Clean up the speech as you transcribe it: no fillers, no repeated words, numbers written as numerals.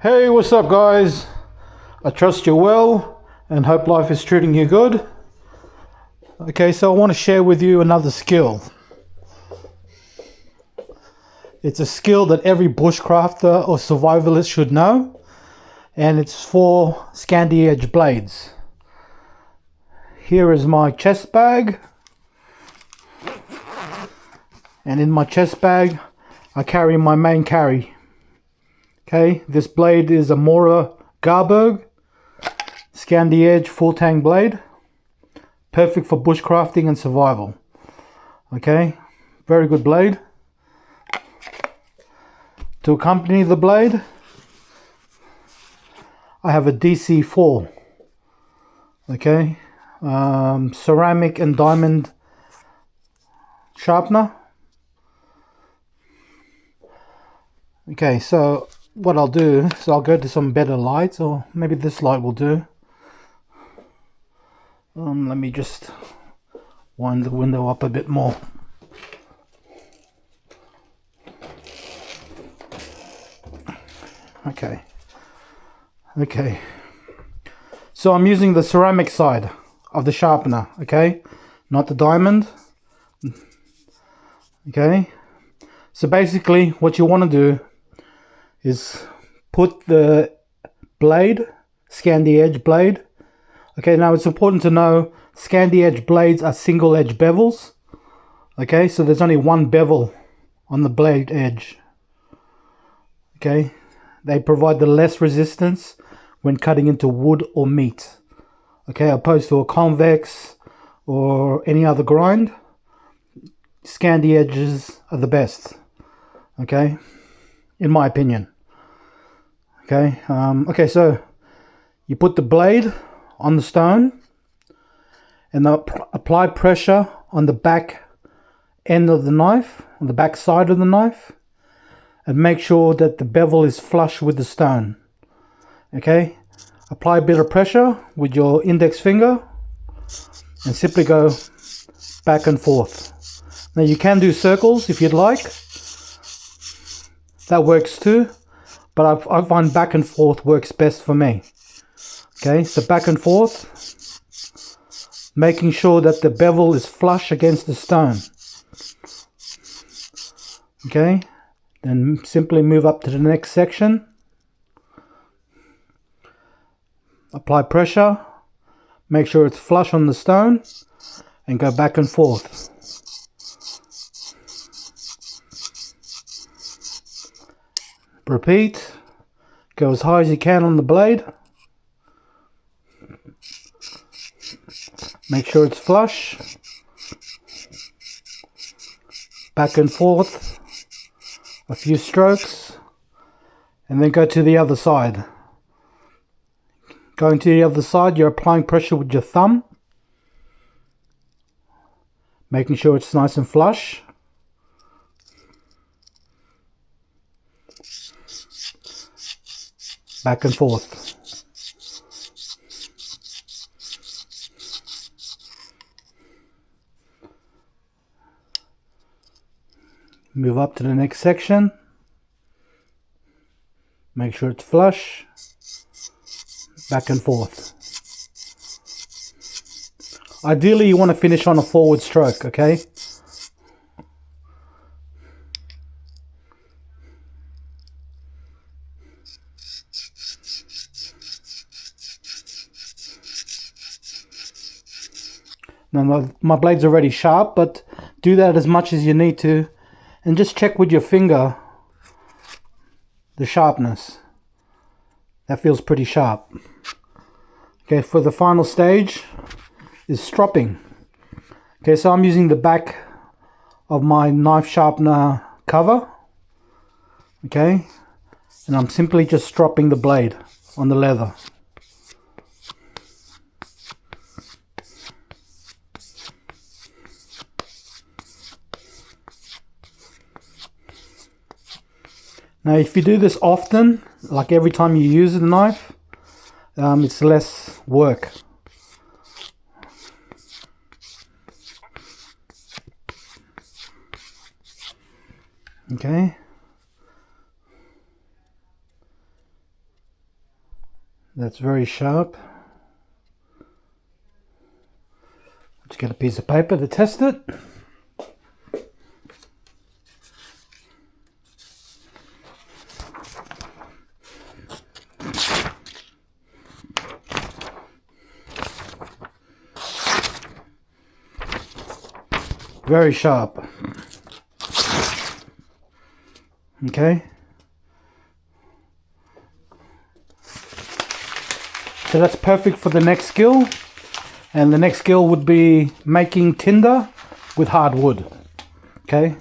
Hey, what's up guys? I trust you're well and hope life is treating you good. Okay, so I want to share with you another skill. It's a skill that every bushcrafter or survivalist should know, and it's for SCANDI edge blades. Here is my chest bag, and in my chest bag I carry my main carry. Okay, this blade is a Mora Garberg SCANDI edge full tang blade, perfect for bushcrafting and survival. Okay, very good blade. To accompany the blade, I have a DC4. Okay, ceramic and diamond sharpener. Okay, so what I'll do is I'll go to some better lights, or maybe this light will do. Let me just wind the window up a bit more. Okay, so I'm using the ceramic side of the sharpener, okay, not the diamond. Okay, so basically what you want to do is put the blade, SCANDI edge blade. Okay, now it's important to know SCANDI edge blades are single edge bevels. Okay, so there's only one bevel on the blade edge. Okay, they provide the less resistance when cutting into wood or meat. Okay, opposed to a convex or any other grind, SCANDI edges are the best. Okay, in my opinion. Okay, so you put the blade on the stone and apply pressure on the back end of the knife, on the back side of the knife, and make sure that the bevel is flush with the stone. Okay, apply a bit of pressure with your index finger and simply go back and forth. Now you can do circles if you'd like, that works too, but I find back and forth works best for me. Okay, so back and forth, making sure that the bevel is flush against the stone. Okay, then simply move up to the next section. Apply pressure, make sure it's flush on the stone, and go back and forth. Repeat, go as high as you can on the blade. Make sure it's flush. Back and forth, a few strokes, and then go to the other side. Going to the other side, you're applying pressure with your thumb, making sure it's nice and flush. Back and forth. Move up to the next section. Make sure it's flush. Back and forth. Ideally you want to finish on a forward stroke, okay? Now my blade's already sharp, but do that as much as you need to, and just check with your finger the sharpness. That feels pretty sharp. Okay, for the final stage is stropping. Okay, so I'm using the back of my knife sharpener cover. Okay, and I'm simply just stropping the blade on the leather. Now if you do this often, like every time you use the knife, it's less work. Okay. That's very sharp. Let's get a piece of paper to test it. Very sharp. Okay. So that's perfect for the next skill. And the next skill would be making tinder with hardwood. Okay.